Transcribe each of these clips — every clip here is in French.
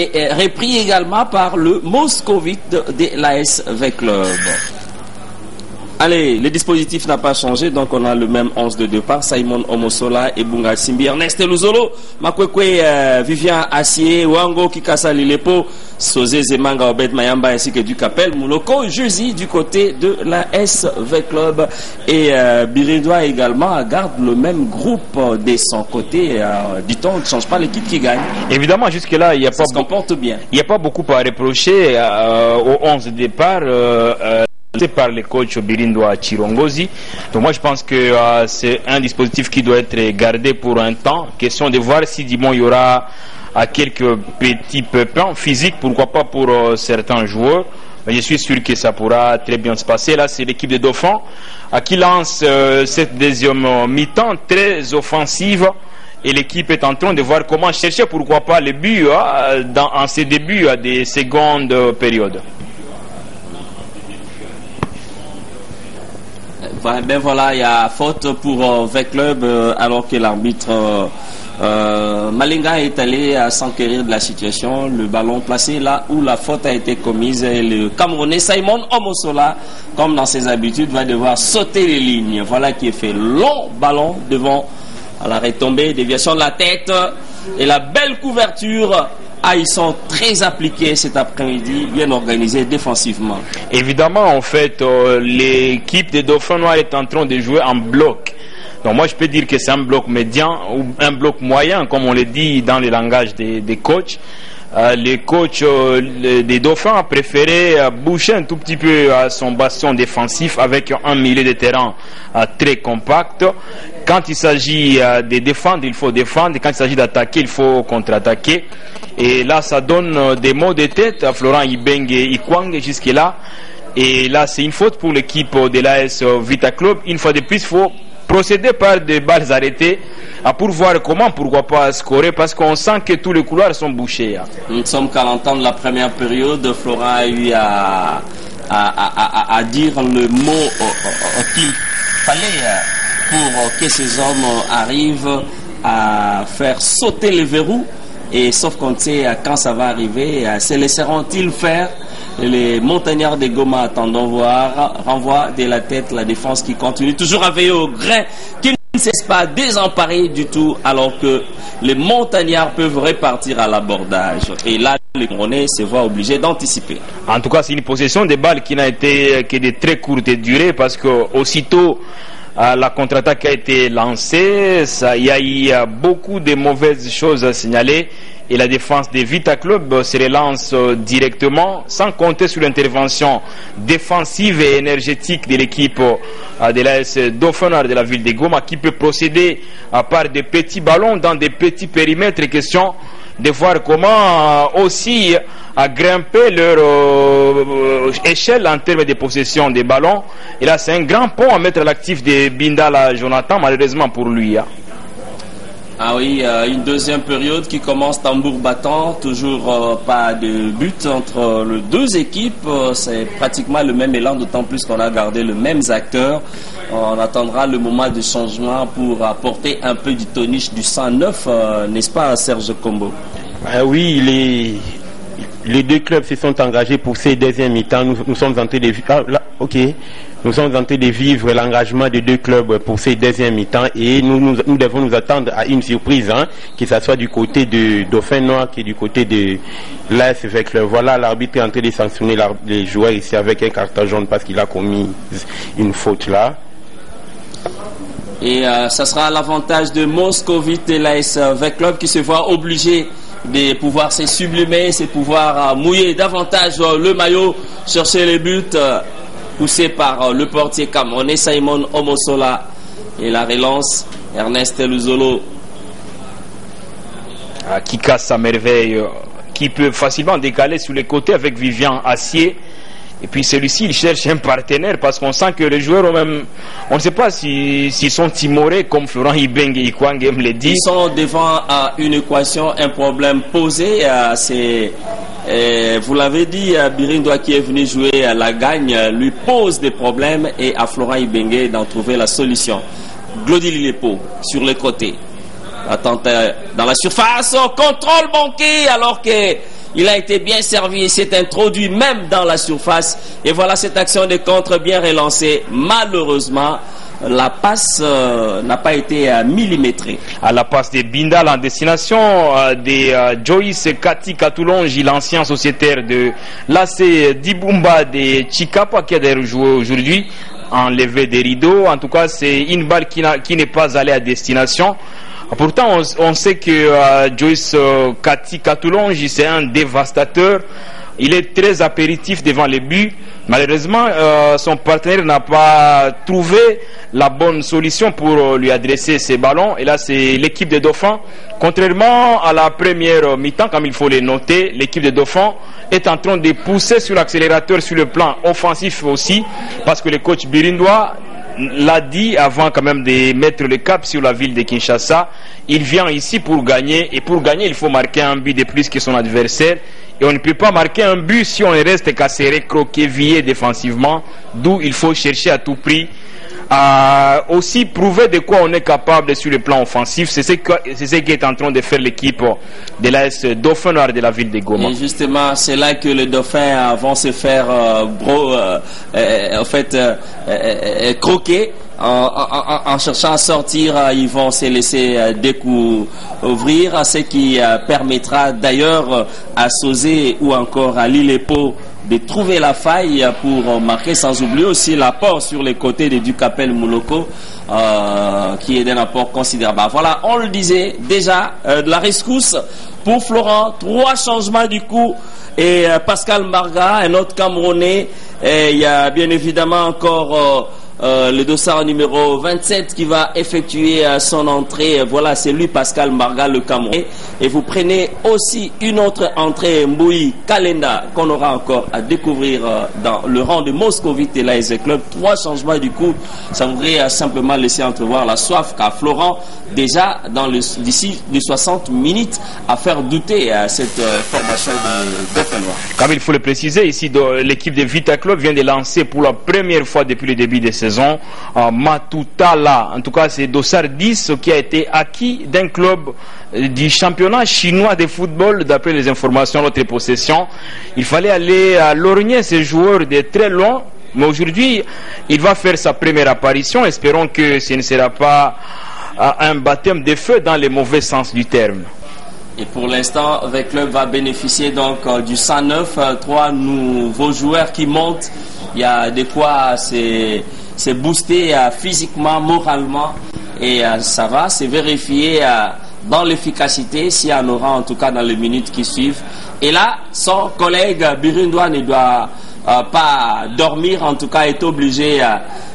est repris également par le Moscovite de l'ASV Club. Allez, le dispositif n'a pas changé, donc on a le même 11 de départ. Simon Omosola et Bunga Simbi, Ernest Luzolo, Makwekwe, Vivian Assier, Wango Kikasa Lilepo, Sosé Zemanga Obed Mayamba ainsi que du Capel, Mouloko, Jusi du côté de la SV Club et Birindois également garde le même groupe de son côté. Dit-on, on ne change pas l'équipe qui gagne. Évidemment, jusque-là, il n'y a pas se comporte bien. Il n'y a pas beaucoup à reprocher au 11 de départ. Par les coachs Birindois Chirongozi. Donc moi je pense que c'est un dispositif qui doit être gardé pour un temps. Question de voir si il y aura quelques petits pépins physiques, pourquoi pas pour certains joueurs. Mais je suis sûr que ça pourra très bien se passer. Là c'est l'équipe de Dauphins qui lance cette deuxième mi-temps très offensive. Et l'équipe est en train de voir comment chercher, pourquoi pas, les buts en ces débuts des secondes périodes. Ben voilà, il y a faute pour V-Club alors que l'arbitre Malinga est allé s'enquérir de la situation. Le ballon placé là où la faute a été commise. Et le Camerounais Simon Omosola, comme dans ses habitudes, va devoir sauter les lignes. Voilà qui est fait. Long ballon devant à la retombée, déviation de la tête et la belle couverture. Ils sont très appliqués cet après-midi, bien organisés défensivement. Évidemment, en fait, l'équipe des Dauphins Noirs est en train de jouer en bloc. Donc moi, je peux dire que c'est un bloc médian ou un bloc moyen, comme on le dit dans le langage des coachs. Les coachs des Dauphins ont préféré boucher un tout petit peu son bastion défensif avec un milieu de terrain très compact. Quand il s'agit de défendre, il faut défendre. Quand il s'agit d'attaquer, il faut contre-attaquer. Et là, ça donne des maux de tête à Florent Ibenge et Ikwang jusque-là. Et là, c'est une faute pour l'équipe de l'AS Vita Club. Une fois de plus, il faut procéder par des balles arrêtées pour voir comment, pourquoi pas scorer, parce qu'on sent que tous les couloirs sont bouchés. Nous sommes qu'à l'entendre la première période. Florent a eu à dire le mot qu'il fallait pour que ces hommes arrivent à faire sauter les verrous. Et sauf qu'on sait quand ça va arriver, se laisseront-ils faire? Les montagnards de Goma attendons voir, renvoie de la tête la défense qui continue toujours à veiller au grain, qui ne cesse pas désemparé du tout, alors que les montagnards peuvent repartir à l'abordage. Et là, les Camerounais se voient obligés d'anticiper. En tout cas, c'est une possession de balles qui n'a été que de très courte durée, parce que aussitôt la contre-attaque a été lancée, il y a eu beaucoup de mauvaises choses à signaler. Et la défense des Vita Club se relance directement, sans compter sur l'intervention défensive et énergétique de l'équipe de l'AS Dauphins de la ville de Goma, qui peut procéder par des petits ballons dans des petits périmètres. Question de voir comment aussi grimper leur échelle en termes de possession des ballons. Et là, c'est un grand pont à mettre à l'actif de Bindala Jonathan, malheureusement pour lui. Ah oui, une deuxième période qui commence tambour battant, toujours pas de but entre les deux équipes, c'est pratiquement le même élan, d'autant plus qu'on a gardé les mêmes acteurs. On attendra le moment de changement pour apporter un peu du toniche, du sang neuf, n'est-ce pas Serge Combo? Oui, les deux clubs se sont engagés pour ces deuxièmes mi-temps. Nous sommes en train de Nous sommes en train de vivre l'engagement des deux clubs pour ces deuxièmes mi-temps et nous devons nous attendre à une surprise, que ce soit du côté de Dauphin Noir que du côté de l'ASV Club. Voilà, l'arbitre est en train de sanctionner les joueurs ici avec un carton jaune parce qu'il a commis une faute là. Et ça sera l'avantage de Moscovite et l'ASV Club qui se voit obligé de pouvoir se sublimer, de pouvoir mouiller davantage le maillot, chercher les buts, poussé par le portier camerounais Simon Omosola. Et la relance, Ernest Luzolo. Qui casse sa merveille, qui peut facilement décaler sur les côtés avec Vivian Assier. Et puis celui-ci, il cherche un partenaire parce qu'on sent que les joueurs ont même... On ne sait pas s'ils sont timorés comme Florent Ibenge et Ikwang aime le dire. Ils sont devant une équation, un problème posé. Vous l'avez dit, Birindois qui est venu jouer à la gagne lui pose des problèmes et à Florent Ibenge d'en trouver la solution. Glody Lilepo sur les côtés. dans la surface, contrôle manqué alors que il a été bien servi, il s'est introduit même dans la surface. Et voilà cette action de contre bien relancée. Malheureusement, la passe n'a pas été millimétrée. À la passe de Bindal en destination de Joyce Kati Katulonji, l'ancien sociétaire de l'AC Dibumba de Chikapa qui a d'ailleurs joué aujourd'hui, enlevé des rideaux. En tout cas, c'est une balle qui n'est pas allée à destination. Pourtant, on sait que Joyce Kati Katulonji, c'est un dévastateur. Il est très apéritif devant les buts. Malheureusement, son partenaire n'a pas trouvé la bonne solution pour lui adresser ses ballons. Et là, c'est l'équipe des Dauphins. Contrairement à la première mi-temps, comme il faut le noter, l'équipe des Dauphins est en train de pousser sur l'accélérateur sur le plan offensif aussi, parce que le coach birindois l'a dit avant quand même de mettre le cap sur la ville de Kinshasa. Il vient ici pour gagner, et pour gagner, il faut marquer un but de plus que son adversaire. Et on ne peut pas marquer un but si on reste qu'à se recroqueviller défensivement, d'où il faut chercher à tout prix à aussi prouver de quoi on est capable sur le plan offensif. C'est ce qui est en train de faire l'équipe de l'AS Dauphin Noir de la ville de Goma. Et justement, c'est là que les Dauphins vont se faire croquer. En cherchant à sortir, ils vont se laisser découvrir, ce qui permettra d'ailleurs à Sosé ou encore à Lillepo de trouver la faille pour marquer, sans oublier aussi l'apport sur les côtés de Ducapel Mouloko qui est d'un apport considérable. Voilà, on le disait déjà, de la rescousse pour Florent, 3 changements du coup, et Pascal Marga, un autre Camerounais, et il y a bien évidemment encore le dossard numéro 27 qui va effectuer son entrée. Voilà, c'est lui, Pascal Marga, le Camerounais. Et vous prenez aussi une autre entrée, Mboui Kalenda, qu'on aura encore à découvrir dans le rang de Moscovite et l'AS Club. 3 changements du coup. Ça voudrait simplement laisser entrevoir la soif qu'a Florent déjà d'ici les 60 minutes à faire douter cette formation de Dauphin Noir. Comme il faut le préciser, ici l'équipe de Vita Club vient de lancer pour la première fois depuis le début de saison Matutala. En tout cas, c'est Dossard 10 qui a été acquis d'un club du championnat chinois de football, d'après les informations de notre possession. Il fallait aller à lorgner ces joueurs de très loin, mais aujourd'hui, il va faire sa première apparition. Espérons que ce ne sera pas un baptême de feu dans le mauvais sens du terme. Et pour l'instant, le club va bénéficier donc du 109, 3 nouveaux joueurs qui montent. Il y a de quoi c'est boosté physiquement, moralement, et ça va se vérifier dans l'efficacité, s'il y en aura en tout cas dans les minutes qui suivent. Et là, son collègue Birindois ne doit pas dormir, en tout cas est obligé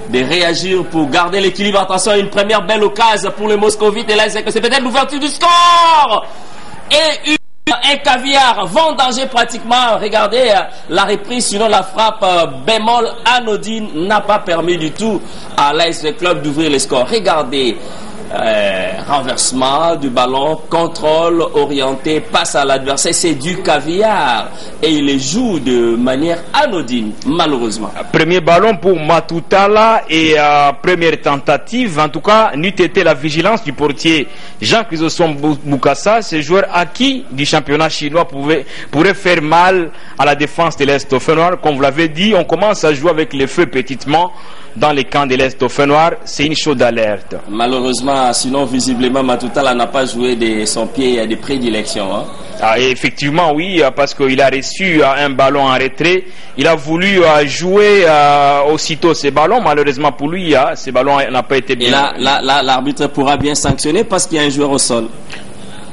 de réagir pour garder l'équilibre. Attention, une première belle occasion pour les Moscovites, et là c'est peut-être l'ouverture du score, et un caviar vend danger pratiquement. Regardez la reprise, sinon la frappe bémol anodine n'a pas permis du tout à l'AS Club d'ouvrir le score. Regardez, renversement du ballon, contrôle orienté, passe à l'adversaire, c'est du caviar et il les joue de manière anodine, malheureusement. Premier ballon pour Matutala et première tentative, en tout cas n'eût été la vigilance du portier Jean-Chrysostome Boukassa. Ce joueur acquis du championnat chinois pourrait faire mal à la défense de l'Est Dauphin Noir. Comme vous l'avez dit, on commence à jouer avec les feux petitement dans les camps de l'Est Dauphin Noir. C'est une chaude alerte. Malheureusement, sinon visiblement Matutala n'a pas joué de son pied de prédilection. Hein. Effectivement, oui, parce qu'il a reçu un ballon en retrait. Il a voulu jouer aussitôt ces ballons. Malheureusement pour lui, ces ballons n'ont pas été bien. Et là, l'arbitre pourra bien sanctionner parce qu'il y a un joueur au sol.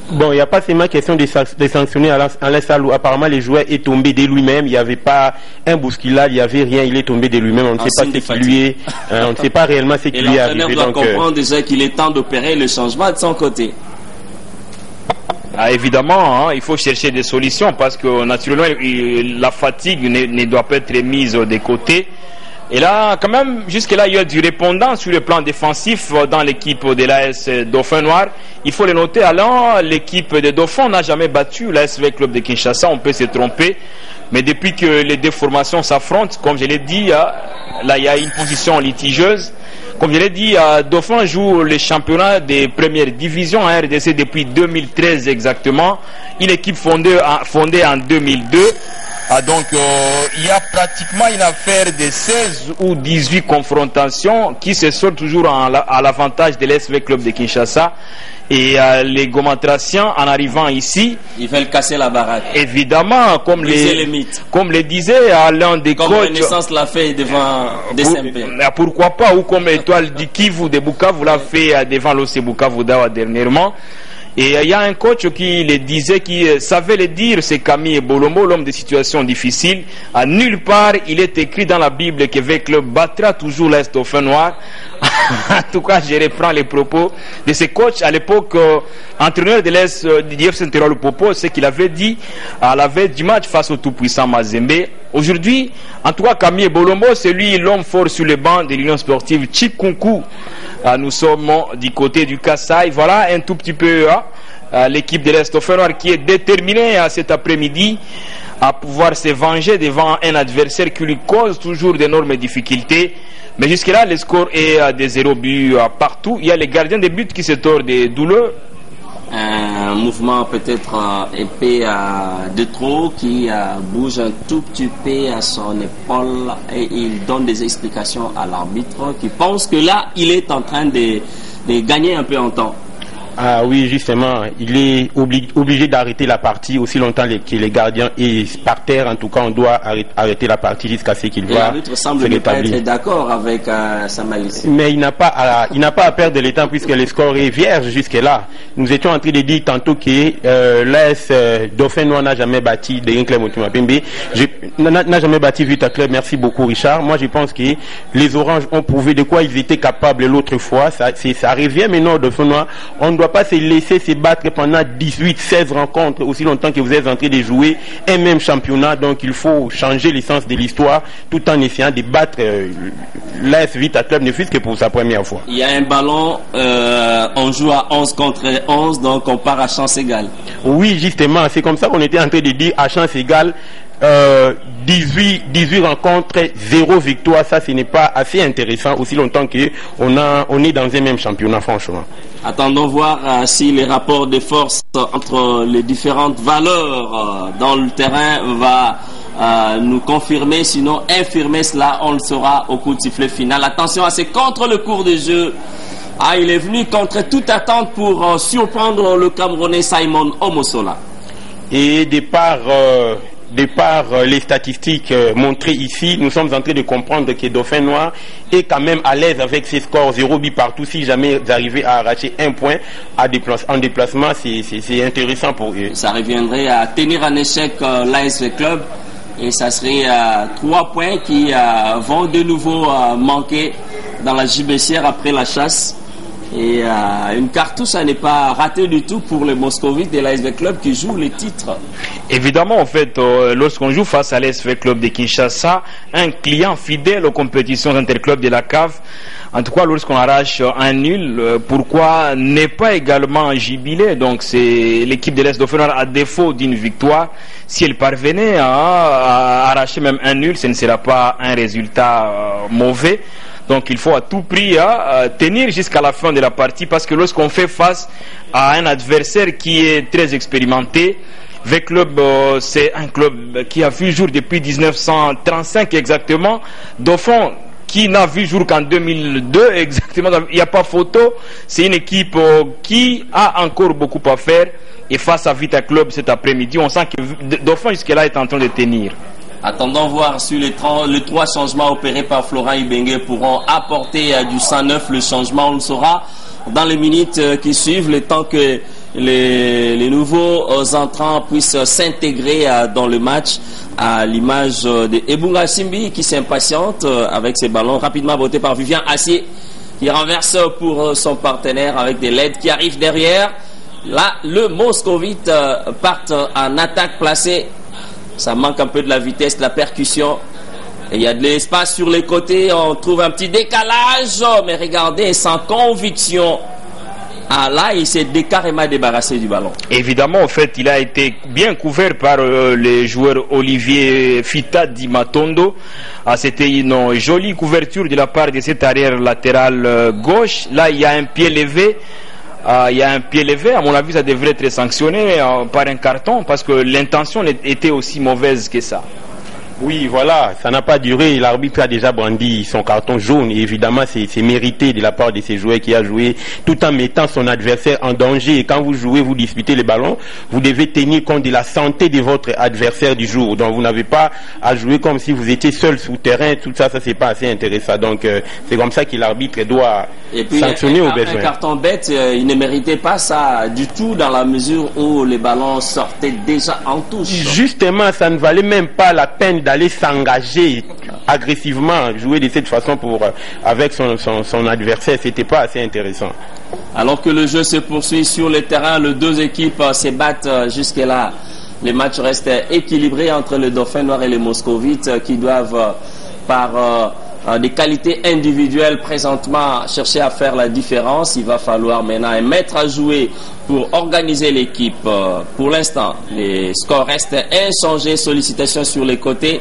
Bon, il n'y a pas seulement question de sanctionner à l'instant où apparemment le joueur est tombé de lui-même. Il n'y avait pas un bousculade, il n'y avait rien. Il est tombé de lui-même. On ne sait pas ce qui lui est. On ne sait pas réellement ce qui lui est arrivé. Et l'entraîneur doit comprendre déjà qu'il est temps d'opérer le changement de son côté. Évidemment, il faut chercher des solutions parce que naturellement la fatigue ne doit pas être mise de côté. Et là, quand même, jusque-là, il y a du répondant sur le plan défensif dans l'équipe de l'AS Dauphin Noir. Il faut le noter, Alain, l'équipe des Dauphins n'a jamais battu l'ASV Club de Kinshasa. On peut se tromper. Mais depuis que les deux formations s'affrontent, comme je l'ai dit, là, il y a une position litigieuse. Comme je l'ai dit, Dauphin joue le championnat des premières divisions en RDC depuis 2013 exactement. Une équipe fondée en 2002. Donc, il y a pratiquement une affaire de 16 ou 18 confrontations qui se sont toujours à l'avantage de l'SV Club de Kinshasa. Et les Gomatraciens, en arrivant ici, ils veulent casser la baraque. Évidemment, comme le disait l'un des coachs. Comme Renaissance l'a fait devant DSMP. Pourquoi pas, ou comme Étoile du Kivu de Bukavu l'a fait devant l'OC Bukavu Dawa dernièrement. Et il y a un coach qui le disait, qui savait le dire, c'est Camille Bolombo, l'homme de situations difficiles. À nulle part, il est écrit dans la Bible que le club battra toujours l'Est Dauphin Noir. En tout cas, je reprends les propos de ce coach à l'époque, entraîneur de l'Est d'IF Saint-Hérol Popo, ce qu'il avait dit à la veille du match face au tout-puissant Mazembe. Aujourd'hui, en tout cas, Camille Bolombo, c'est lui l'homme fort sur le banc de l'Union sportive Chikunku. Nous sommes du côté du Kassai. Voilà un tout petit peu l'équipe de l'Est Dauphin Noir qui est déterminée cet après-midi à pouvoir se venger devant un adversaire qui lui cause toujours d'énormes difficultés. Mais jusque-là, le score est de 0 but partout. Il y a les gardiens de but qui se tordent des douleurs. Un mouvement peut-être épais de trop qui bouge un tout petit peu à son épaule et il donne des explications à l'arbitre qui pense que là il est en train de gagner un peu en temps. Ah oui, justement, il est obligé d'arrêter la partie aussi longtemps que les gardiens est par terre. En tout cas, on doit arrêter la partie jusqu'à ce qu'il voit. L'arbitre semble ne pas être d'accord avec sa malice. Mais il n'a pas à perdre le temps puisque le score est vierge jusque-là. Nous étions en train de dire tantôt que l'AS Dauphin Noir n'a jamais battu de Club Motema Pembe. N'a jamais battu Vita Club. Merci beaucoup, Richard. Moi, je pense que les Oranges ont prouvé de quoi ils étaient capables l'autre fois. Ça revient maintenant au Dauphin Noir. On ne doit pas se laisser se battre pendant 18-16 rencontres aussi longtemps que vous êtes en train de jouer un même championnat. Donc il faut changer l'essence de l'histoire tout en essayant de battre l'AS Vita Club, ne fût-ce que pour sa première fois. Il y a un ballon, on joue à 11 contre 11, donc on part à chance égale. Oui, justement, c'est comme ça qu'on était en train de dire à chance égale. 18 rencontres, 0 victoire, ça ce n'est pas assez intéressant aussi longtemps qu'on est dans un même championnat, franchement. Attendons voir si les rapports de force entre les différentes valeurs dans le terrain va nous confirmer, sinon infirmer cela, on le saura au coup de sifflet final. Attention à ces contre le cours de jeu. Il est venu contre toute attente pour surprendre le Camerounais Simon Omosola. Et de par les statistiques montrées ici, nous sommes en train de comprendre que Dauphin Noir est quand même à l'aise avec ses scores 0 but partout. Si jamais ils arrivaient à arracher un point en déplacement, c'est intéressant pour eux. Ça reviendrait à tenir en échec l'ASV Club et ça serait 3 points qui vont de nouveau manquer dans la gibecière après la chasse. Et une cartouche, ça n'est pas raté du tout pour les Moscovites de l'ASV Club qui jouent les titres. Évidemment, en fait, lorsqu'on joue face à l'ASV Club de Kinshasa, un client fidèle aux compétitions interclubs de la CAF, en tout cas lorsqu'on arrache un nul, pourquoi ne pas également jubiler? Donc c'est l'équipe de l'Est Dauphin à défaut d'une victoire. Si elle parvenait à arracher même un nul, ce ne sera pas un résultat mauvais. Donc il faut à tout prix tenir jusqu'à la fin de la partie parce que lorsqu'on fait face à un adversaire qui est très expérimenté, V-Club, c'est un club qui a vu jour depuis 1935 exactement. Dauphin qui n'a vu jour qu'en 2002 exactement, il n'y a pas photo. C'est une équipe qui a encore beaucoup à faire et face à Vita Club cet après-midi, on sent que Dauphin jusque-là est en train de tenir. Attendons voir si les 3 changements opérés par Florent Ibenge pourront apporter du sang neuf. Le changement, on le saura dans les minutes qui suivent, le temps que les nouveaux entrants puissent s'intégrer dans le match, à l'image de Ebunga Simbi qui s'impatiente avec ses ballons rapidement bottés par Vivian Assier qui renverse pour son partenaire avec des LED qui arrivent derrière. Là, le Moscovite part en attaque placée. Ça manque un peu de la vitesse, de la percussion. Et il y a de l'espace sur les côtés, on trouve un petit décalage, mais regardez, sans conviction. Ah là, il s'est carrément débarrassé du ballon. Évidemment, en fait, il a été bien couvert par les joueurs Olivier Fita Di Matondo. Ah, c'était une jolie couverture de la part de cet arrière latéral gauche. Là, il y a un pied levé. Il y a un pied levé. À mon avis, ça devrait être sanctionné par un carton parce que l'intention était aussi mauvaise que ça. Oui, voilà, ça n'a pas duré. L'arbitre a déjà brandi son carton jaune. Et évidemment, c'est mérité de la part de ces joueurs qui a joué tout en mettant son adversaire en danger. Et quand vous jouez, vous disputez les ballons, vous devez tenir compte de la santé de votre adversaire du jour. Donc, vous n'avez pas à jouer comme si vous étiez seul sous terrain. Tout ça, c'est pas assez intéressant. Donc, c'est comme ça que l'arbitre doit sanctionner au besoin. Un carton bête, il ne méritait pas ça du tout dans la mesure où les ballons sortaient déjà en touche. Justement, ça ne valait même pas la peine d'aller s'engager agressivement, jouer de cette façon avec son adversaire. C'était pas assez intéressant. Alors que le jeu se poursuit sur le terrain, les deux équipes se battent jusque-là. Les matchs restent équilibrés entre le Dauphin Noir et les Moscovites qui doivent par des qualités individuelles présentement chercher à faire la différence. Il va falloir maintenant un maître à jouer pour organiser l'équipe. Pour l'instant, les scores restent inchangés. Sollicitations sur les côtés.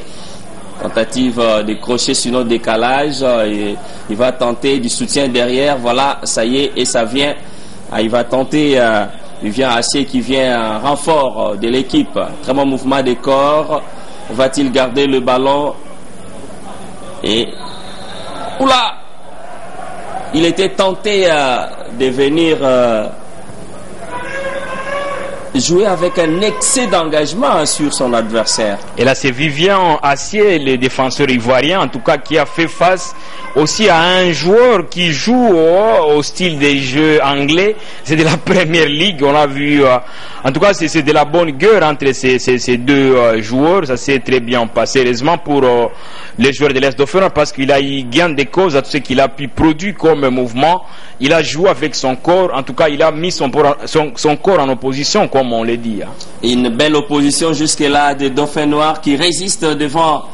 Tentative de crocher sur notre décalage. Et il va tenter du soutien derrière. Voilà, ça y est, et ça vient. Il va tenter. Il vient Acier qui vient en renfort de l'équipe. Très bon mouvement des corps. Va-t-il garder le ballon? Et oula, il était tenté de venir jouer avec un excès d'engagement sur son adversaire. Et là, c'est Vivian Acier, le défenseur ivoirien, en tout cas, qui a fait face aussi à un joueur qui joue au style des jeux anglais. C'est de la première ligue. On a vu, en tout cas, c'est de la bonne guerre entre ces deux joueurs. Ça s'est très bien passé, heureusement, pour les joueurs de l'Est Dauphin, parce qu'il a eu gain de cause à tout ce qu'il a pu produire comme mouvement. Il a joué avec son corps. En tout cas, il a mis son corps en opposition, comme on le dit. Une belle opposition jusque-là des Dauphins Noirs qui résistent devant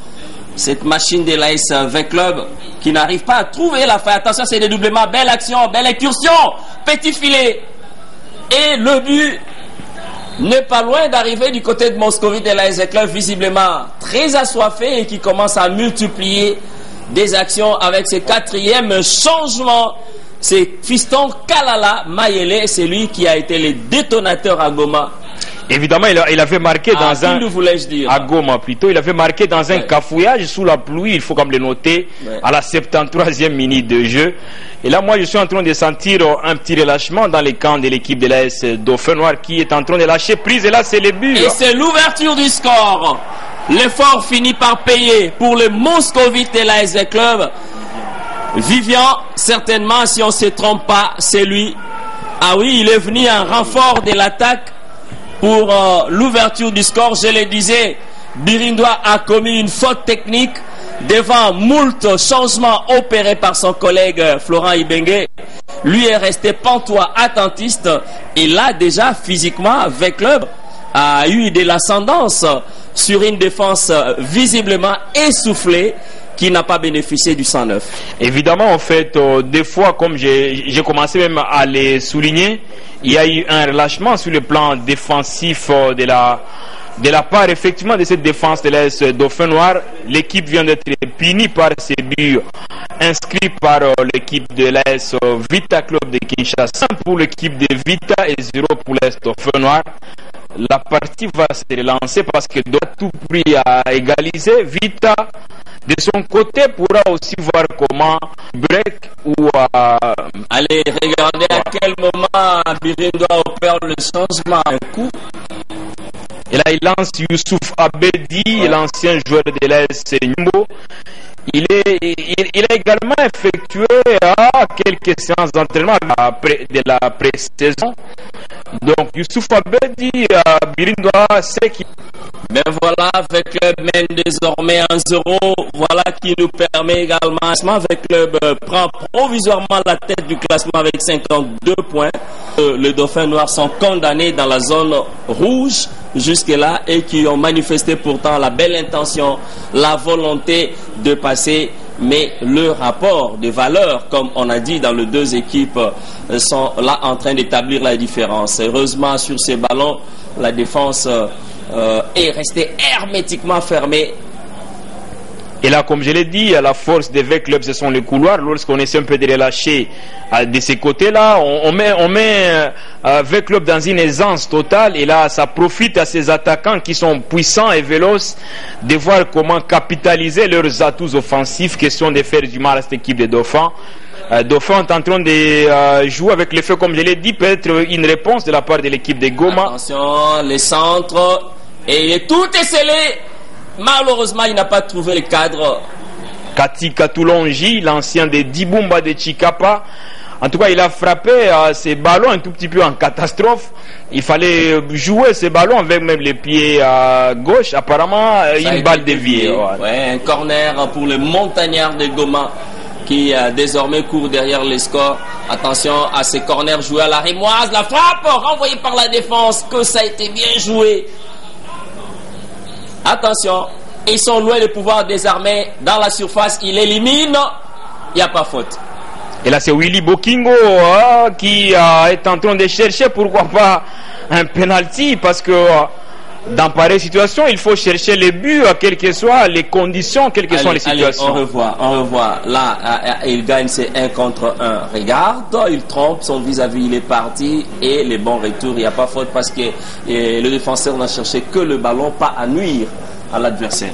cette machine de l'AS V-Club qui n'arrive pas à trouver la fin. Attention, c'est dédoublement. Belle action, belle incursion. Petit filet. Et le but n'est pas loin d'arriver du côté de Moscovite et l'AS V-Club, visiblement très assoiffé et qui commence à multiplier des actions avec ses quatrièmes changements. C'est Fiston Kalala Mayele, c'est lui qui a été le détonateur à Goma. Évidemment, il avait marqué dans un... voulais-je dire. À Goma plutôt. Il avait marqué dans un cafouillage sous la pluie, il faut comme le noter, à la 73e minute de jeu. Et là, moi, je suis en train de sentir un petit relâchement dans les camps de l'équipe de l'AS Dauphin Noir qui est en train de lâcher prise. Et là, c'est le but. Et c'est l'ouverture du score. L'effort finit par payer pour le Moscovite et l'AS Club. Vivian, certainement, si on ne se trompe pas, c'est lui. Ah oui, il est venu en renfort de l'attaque pour l'ouverture du score. Je le disais, Birindois a commis une faute technique devant moult changements opérés par son collègue Florent Ibengue. Lui est resté pantois attentiste et là déjà physiquement avec club a eu de l'ascendance sur une défense visiblement essoufflée qui n'a pas bénéficié du 109. Évidemment, en fait, des fois, comme j'ai commencé même à les souligner, il y a eu un relâchement sur le plan défensif de la part, effectivement, de cette défense de l'AS Dauphin Noir. L'équipe vient d'être punie par ces buts inscrits par l'équipe de l'AS Vita Club de Kinshasa. Pour l'équipe de Vita et 0 pour l'AS Dauphin Noir. La partie va se relancer parce que doit tout prix à égaliser. Vita, de son côté, pourra aussi voir comment break ou allez regarder à quel moment Birindo opère le changement. Un coup. Et là, il lance Youssouf Abedi, l'ancien joueur de l'AS Nimbo. Il a également effectué quelques séances d'entraînement de la pré-saison. Donc, Youssouf Abedi, Birindoa, c'est qui. Mais voilà, avec club mène désormais 1-0. Voilà qui nous permet également. Avec club prend provisoirement la tête du classement avec 52 points. Les Dauphins Noirs sont condamnés dans la zone rouge jusque-là et qui ont manifesté pourtant la belle intention, la volonté de passer. Mais le rapport de valeur, comme on a dit dans les deux équipes, sont là en train d'établir la différence. Heureusement, sur ces ballons, la défense est restée hermétiquement fermée. Et là, comme je l'ai dit, la force des V-Clubs, ce sont les couloirs. Lorsqu'on essaie un peu de relâcher de ces côtés-là, on met V-Club dans une aisance totale. Et là, ça profite à ces attaquants qui sont puissants et véloces de voir comment capitaliser leurs atouts offensifs, question de faire du mal à cette équipe de Dauphins. Dauphins est en train de jouer avec le feu, comme je l'ai dit, peut-être une réponse de la part de l'équipe de Goma. Attention, les centres, et tout est scellé. Malheureusement, il n'a pas trouvé le cadre. Kati Katulonji, l'ancien de Dibumba de Chikapa. En tout cas, il a frappé ces ballons un tout petit peu en catastrophe. Il fallait jouer ces ballons avec même les pieds gauche. Apparemment, une balle déviée. Ouais, un corner pour les montagnards de Goma qui désormais court derrière les scores. Attention à ces corners joués à la Rémoise. La frappe renvoyée par la défense. Que ça a été bien joué. Attention, ils sont loin de pouvoir désarmer dans la surface. Il élimine, il n'y a pas faute. Et là, c'est Willy Bokingo qui est en train de chercher, pourquoi pas, un penalty, parce que dans pareille situation, il faut chercher les buts, quelles que soient les conditions, quelles que soient les situations. On revoit. Là, il gagne ses 1 contre 1. Regarde, il trompe, son vis-à-vis, il est parti. Et les bons retours, il n'y a pas faute parce que le défenseur n'a cherché que le ballon, pas à nuire à l'adversaire.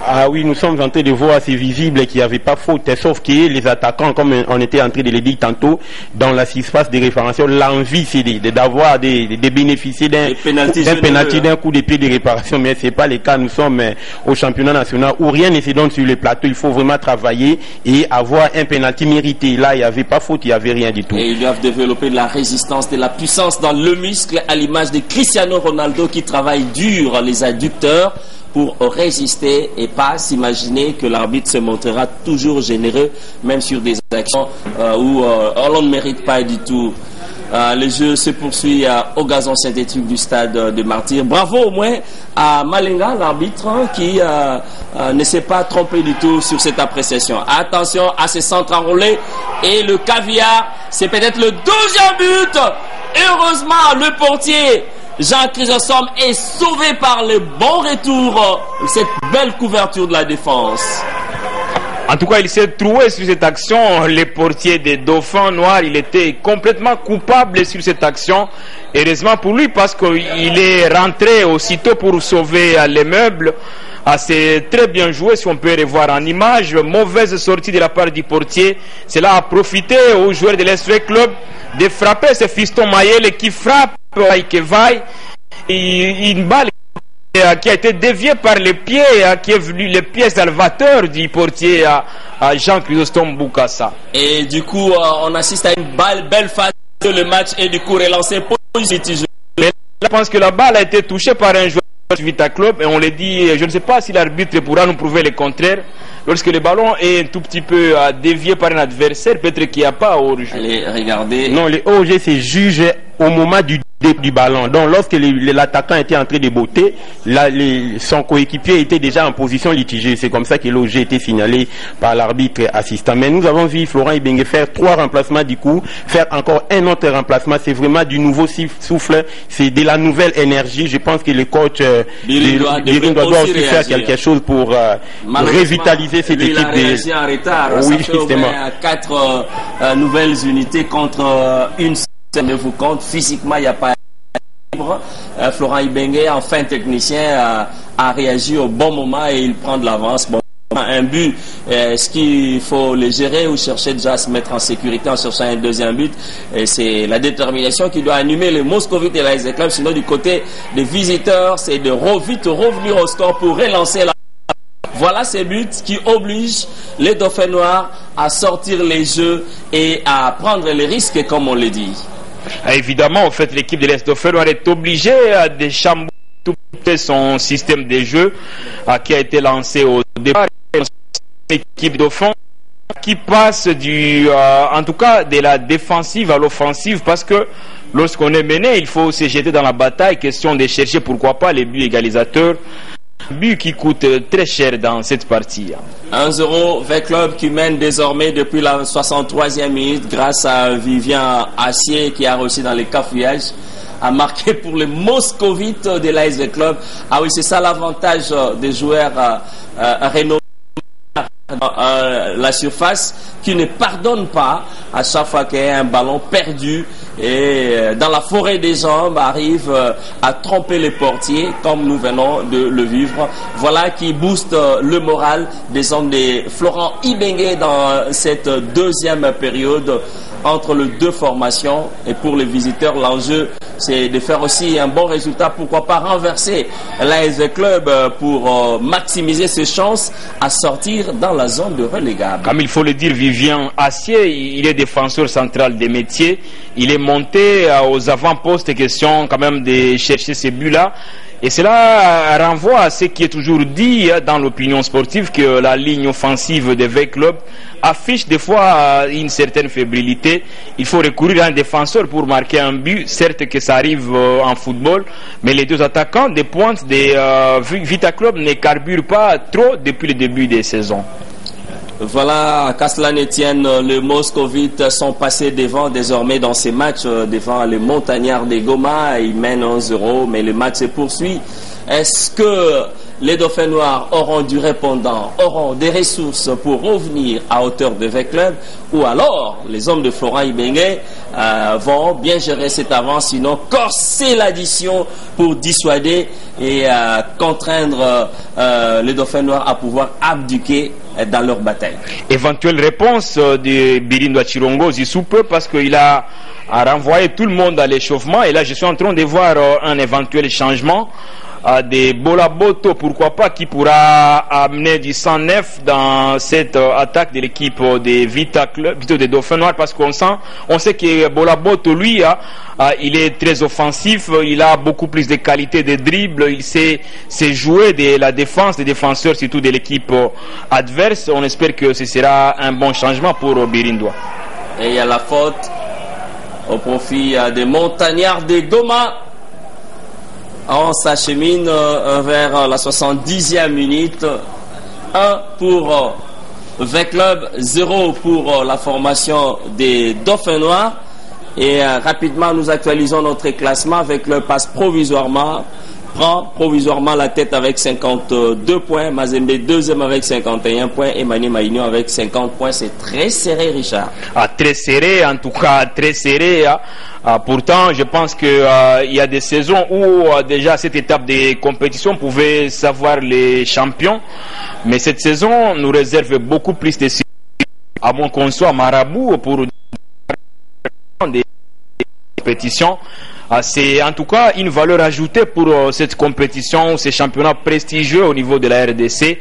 Ah oui, nous sommes en train de voir, c'est visible qu'il n'y avait pas faute, sauf que les attaquants, comme on était en train de le dire tantôt, dans la surface de réparation, l'envie c'est d'avoir de bénéficier d'un penalty, d'un coup de pied de réparation, mais ce n'est pas le cas. Nous sommes au championnat national où rien ne se donne sur le plateau. Il faut vraiment travailler et avoir un penalty mérité. Là, il n'y avait pas faute, il n'y avait rien du tout. Et ils doivent développer de la résistance, de la puissance dans le muscle, à l'image de Cristiano Ronaldo qui travaille dur les adducteurs pour résister et pas s'imaginer que l'arbitre se montrera toujours généreux, même sur des actions où on ne mérite pas du tout. Le jeu se poursuit au gazon synthétique du stade de Martyrs. Bravo au moins à Malenga, l'arbitre, qui ne s'est pas trompé du tout sur cette appréciation. Attention à ces centres enroulés et le caviar, c'est peut-être le 12e but. Heureusement, le portier Jean Chrysostome est sauvé par le bon retour, cette belle couverture de la défense. En tout cas, il s'est trouvé sur cette action. Le portier des Dauphins Noirs, il était complètement coupable sur cette action. Heureusement pour lui, parce qu'il est rentré aussitôt pour sauver les meubles. C'est très bien joué, si on peut revoir en image. Mauvaise sortie de la part du portier. Cela a profité aux joueurs de l'SV Club de frapper ce fiston Mayele qui frappe Ikevaï. Une balle qui a été déviée par les pieds, qui est venu les pieds salvateurs du portier à Jean Chrysostome Boukassa. Et du coup, on assiste à une belle phase de le match et du coup relancé positif. Je pense que la balle a été touchée par un joueur du Vita Club et on le dit, je ne sais pas si l'arbitre pourra nous prouver le contraire. Lorsque le ballon est un tout petit peu dévié par un adversaire, peut-être qu'il n'y a pas hors-jeu. Allez, regardez. Non, le hors-jeu c'est jugé au moment du ballon. Donc lorsque l'attaquant était en train de botter, son coéquipier était déjà en position litigée. C'est comme ça que l'hors-jeu a été signalé par l'arbitre assistant. Mais nous avons vu Florent Ibenge faire 3 remplacements du coup, faire encore un autre remplacement. C'est vraiment du nouveau souffle, c'est de la nouvelle énergie. Je pense que le coach Biringa doit aussi faire quelque chose pour revitaliser cette équipe. Il a réagi en retard. Oui, ça fait au moins 4 nouvelles unités contre une. Tenez-vous compte, physiquement, il n'y a pas libre. Florent Ibenge, enfin technicien, a réagi au bon moment et il prend de l'avance. Bon, un but, est-ce qu'il faut le gérer ou chercher déjà à se mettre en sécurité en cherchant un deuxième but? C'est la détermination qui doit animer les Moscovites et la SC Club. Sinon, du côté des visiteurs, c'est de vite revenir au score pour relancer la. Voilà ces buts qui obligent les Dauphins Noirs à sortir les jeux et à prendre les risques, comme on le dit. Évidemment, en fait, l'équipe de l'Est Dauphins Noirs est obligée de chambouler son système de jeu qui a été lancé au départ. L'équipe Dauphins qui passe en tout cas de la défensive à l'offensive, parce que lorsqu'on est mené, il faut se jeter dans la bataille, question de chercher pourquoi pas les buts égalisateurs, but qui coûte très cher dans cette partie. 1-0, V-Club qui mène désormais depuis la 63e minute grâce à Vivian Assier qui a réussi dans les cafouillages à marquer pour les moscovites de l'AS Club. Ah oui, c'est ça l'avantage des joueurs Renault. La surface qui ne pardonne pas à chaque fois qu'il y a un ballon perdu et dans la forêt des jambes arrive à tromper les portiers comme nous venons de le vivre. Voilà qui booste le moral des hommes de Florent Ibenge dans cette deuxième période entre les deux formations. Et pour les visiteurs, l'enjeu c'est de faire aussi un bon résultat, pourquoi pas renverser l'AS Club pour maximiser ses chances à sortir dans la zone de relégable. Comme il faut le dire, Vivian Assier, il est défenseur central des métiers, il est monté aux avant-postes, question quand même de chercher ces buts-là. Et cela renvoie à ce qui est toujours dit dans l'opinion sportive, que la ligne offensive des V-Club affiche des fois une certaine fébrilité. Il faut recourir à un défenseur pour marquer un but. Certes que ça arrive en football, mais les deux attaquants des pointes des Vita Club ne carburent pas trop depuis le début des saisons. Voilà, qu'à cela ne tienne, les Moscovites sont passés devant désormais dans ces matchs, devant les Montagnards de Goma. Ils mènent 1-0, mais le match se poursuit. Est-ce que les Dauphins Noirs auront du répondant, auront des ressources pour revenir à hauteur de V-Club, ou alors les hommes de Florent Ibenge vont bien gérer cette avance, sinon corser l'addition pour dissuader et contraindre les Dauphins Noirs à pouvoir abdiquer dans leur bataille. Éventuelle réponse de Birindo Chirongo Zissoupe, parce qu'il a renvoyé tout le monde à l'échauffement, et là je suis en train de voir un éventuel changement de Bolaboto, pourquoi pas, qui pourra amener du 109 dans cette attaque de l'équipe de Vita Club, plutôt des Dauphins Noirs, parce qu'on sait que Bolaboto, lui, il est très offensif, il a beaucoup plus de qualité de dribble, il sait jouer de la défense, des défenseurs, surtout de l'équipe adverse. On espère que ce sera un bon changement pour Birindo. Et il y a la faute au profit des Montagnards de Goma. On s'achemine vers la 70e minute. 1 pour V-Club, 0 pour la formation des Dauphins Noirs. Et rapidement, nous actualisons notre classement. V-Club passe prend provisoirement la tête avec 52 points. Mazembe deuxième avec 51 points. Et Mani Maïno avec 50 points. C'est très serré, Richard. Très serré, en tout cas très serré. Pourtant, je pense qu'il y a des saisons où déjà à cette étape des compétitions, on pouvait savoir les champions. Mais cette saison nous réserve beaucoup plus de à moins qu'on soit marabout pour des compétitions. C'est en tout cas une valeur ajoutée pour cette compétition, ces championnats prestigieux au niveau de la RDC,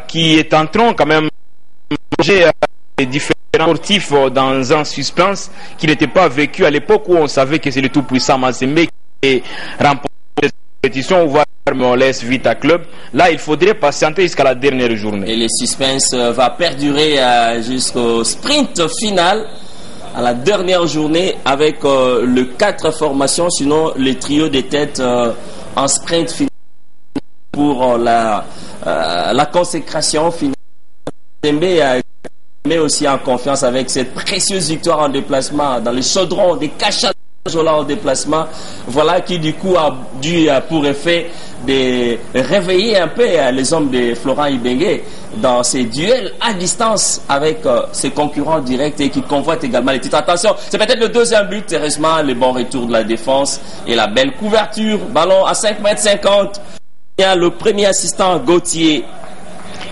qui est en train quand même de changer les différents sportifs dans un suspense qui n'était pas vécu à l'époque où on savait que c'est le tout-puissant Mazembe qui remporte cette compétition, ou voir l'AS Vita Club. Là, il faudrait patienter jusqu'à la dernière journée. Et le suspense va perdurer jusqu'au sprint final, à la dernière journée, avec le 4 formations, sinon le trio des têtes en sprint final pour la consécration finale. Mazembe met aussi en confiance avec cette précieuse victoire en déplacement dans le chaudron des Cachats en déplacement. Voilà qui du coup a dû pour effet de réveiller un peu les hommes de Florent Ibenge dans ces duels à distance avec ses concurrents directs et qui convoitent également les titres. Attention, c'est peut-être le deuxième but, heureusement le bon retour de la défense et la belle couverture, ballon à 5,50 m. Il y a le premier assistant Gauthier.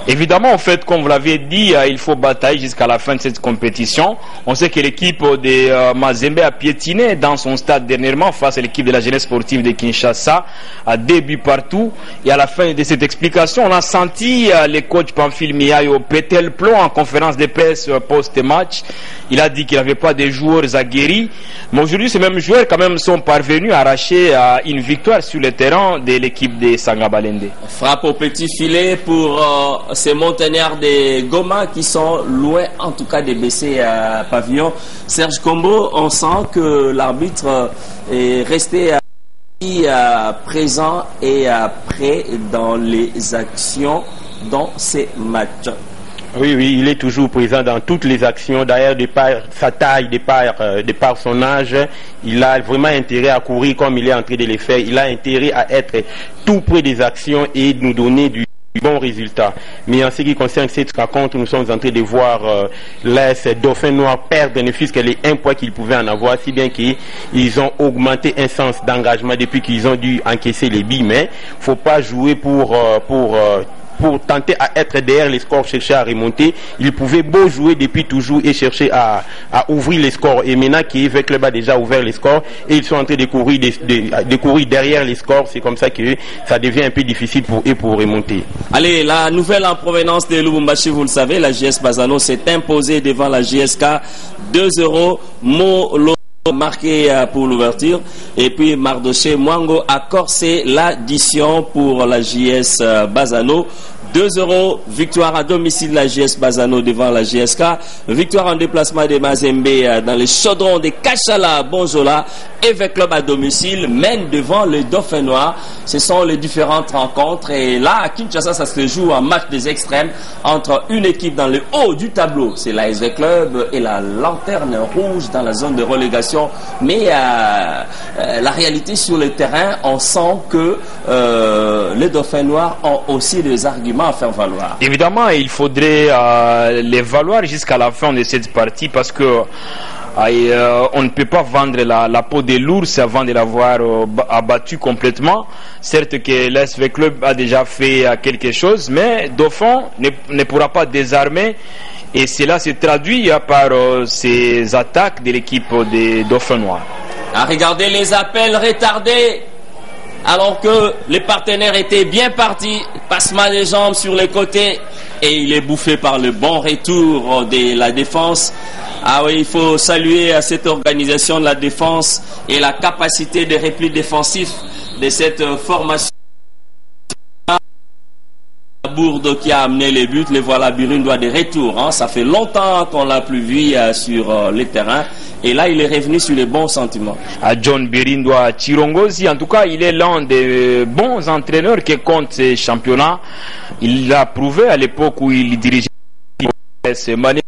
Évidemment, en fait, comme vous l'avez dit, il faut batailler jusqu'à la fin de cette compétition. On sait que l'équipe de Mazembe a piétiné dans son stade dernièrement face à l'équipe de la jeunesse sportive de Kinshasa, à 2 buts partout. Et à la fin de cette explication, on a senti le coach Pamphile Miayo péter le plomb en conférence de presse post-match. Il a dit qu'il n'y avait pas de joueurs aguerris. Mais aujourd'hui, ces mêmes joueurs quand même sont parvenus à arracher une victoire sur le terrain de l'équipe de Sanga Balende. Frappe au petit filet pour ces montagnards des Goma qui sont loin en tout cas de baisser pavillon. Serge Kombo, on sent que l'arbitre est resté présent et prêt dans les actions dans ces matchs. Oui, oui, il est toujours présent dans toutes les actions. D'ailleurs, de par sa taille, de par son âge, il a vraiment intérêt à courir comme il est en train de le faire. Il a intérêt à être tout près des actions et nous donner du bon résultat. Mais en ce qui concerne cette rencontre, nous sommes en train de voir l'AS Dauphin Noir perdre ne fût-ce que les 1 point qu'ils pouvaient en avoir, si bien qu'ils ont augmenté un sens d'engagement depuis qu'ils ont dû encaisser les billes. Mais il ne faut pas jouer pour tenter à être derrière les scores, chercher à remonter. Ils pouvaient beau jouer depuis toujours et chercher à ouvrir les scores. Et maintenant qu'Yves Club a déjà ouvert les scores et ils sont en train de courir, de courir derrière les scores, c'est comme ça que ça devient un peu difficile pour eux pour remonter. Allez, la nouvelle en provenance de Lubumbashi, vous le savez, la JS Bazano s'est imposée devant la JSK 2-0. Molo marqué pour l'ouverture et puis Mardoché Mwango a corsé l'addition pour la JS Bazano. 2-0, victoire à domicile de la JS Bazano devant la JSK, victoire en déplacement de Mazembe dans les chaudrons de Kachala, Bonjola, Évêque Club à domicile mène devant le Dauphin Noir. Ce sont les différentes rencontres et là à Kinshasa ça se joue en match des extrêmes entre une équipe dans le haut du tableau, c'est la Évêque Club et la Lanterne Rouge dans la zone de relégation, mais la réalité sur le terrain, on sent que les Dauphins Noirs ont aussi des arguments à faire valoir. Évidemment, il faudrait les valoir jusqu'à la fin de cette partie parce que on ne peut pas vendre la peau de l'ours avant de l'avoir abattu complètement. Certes que l'SV Club a déjà fait quelque chose, mais Dauphin ne pourra pas désarmer et cela se traduit par ces attaques de l'équipe des Dauphins Noirs. À regarder les appels retardés. Alors que les partenaires étaient bien partis, passement des jambes sur les côtés et il est bouffé par le bon retour de la défense. Ah oui, il faut saluer à cette organisation de la défense et la capacité de repli défensif de cette formation. Bourde qui a amené les buts, les voilà Birundois de retour. Hein. Ça fait longtemps qu'on l'a plus vu sur les terrains. Et là, il est revenu sur les bons sentiments. À John Birundois Chirongozi, en tout cas, il est l'un des bons entraîneurs qui compte ces championnats. Il l'a prouvé à l'époque où il dirigeait Mané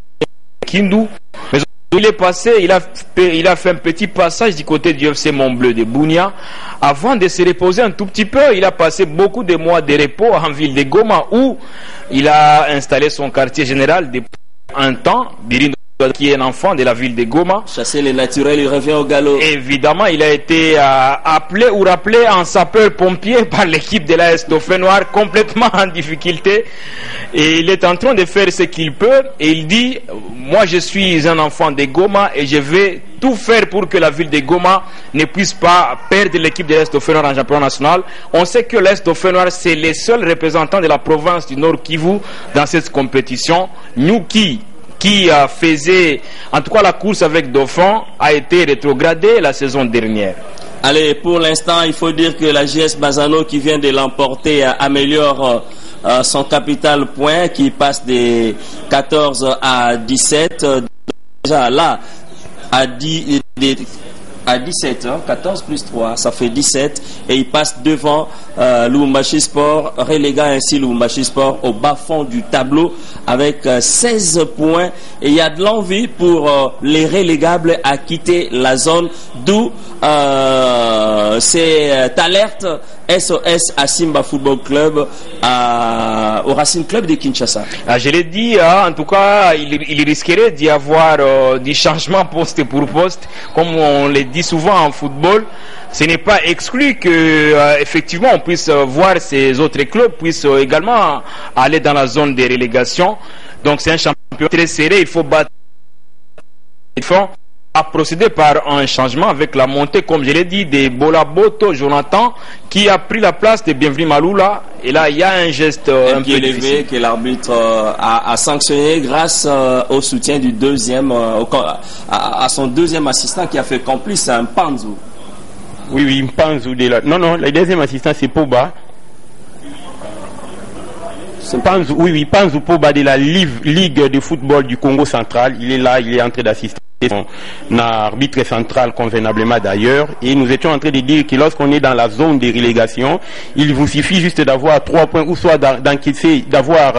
Kindu. Mais il est passé, il a fait un petit passage du côté du FC Montbleu de Bunia. Avant de se reposer un tout petit peu, il a passé beaucoup de mois de repos en ville de Goma où il a installé son quartier général depuis un temps. Birundois qui est un enfant de la ville de Goma. Chasser les naturels, il revient au galop. Évidemment, il a été appelé ou rappelé en sapeur-pompier par l'équipe de l'AS Dauphin Noir, complètement en difficulté. Et il est en train de faire ce qu'il peut. Et il dit, moi je suis un enfant de Goma et je vais tout faire pour que la ville de Goma ne puisse pas perdre l'équipe de l'Est Dauphin Noir en championnat national. On sait que l'Est Dauphin Noir, c'est les seuls représentants de la province du Nord Kivu dans cette compétition. Nuki, qui faisait en tout cas la course avec Dauphin, a été rétrogradé la saison dernière. Allez, pour l'instant, il faut dire que la JS Bazano qui vient de l'emporter améliore son capital point qui passe de 14 à 17. Déjà là, à 17, hein, 14 plus 3, ça fait 17 et il passe devant Lubumbashi Sport, reléguant ainsi Lubumbashi Sport au bas fond du tableau avec 16 points et il y a de l'envie pour les relégables à quitter la zone, d'où cette alerte SOS à Simba Football Club au Racing Club de Kinshasa. Je l'ai dit, en tout cas il risquerait d'y avoir du changement poste pour poste comme on le dit souvent en football. Ce n'est pas exclu que effectivement on puisse voir ces autres clubs puissent également aller dans la zone des relégations. Donc c'est un championnat très serré, il faut battre. Il faut procéder par un changement avec la montée, comme je l'ai dit, de Bolaboto Jonathan qui a pris la place de Bienvenu Maloula. Et là, il y a un geste un peu élevé que l'arbitre a sanctionné grâce au soutien du deuxième, à son deuxième assistant qui a fait complice à Mpanzu. Oui, Mpanzu. Non, le deuxième assistant, c'est Poba. Oui, Panzu Poba de la Ligue de football du Congo central. Il est là, il est en train d'assister son arbitre central convenablement d'ailleurs. Et nous étions en train de dire que lorsqu'on est dans la zone de relégation, il vous suffit juste d'avoir 3 points ou soit d'encaisser, d'avoir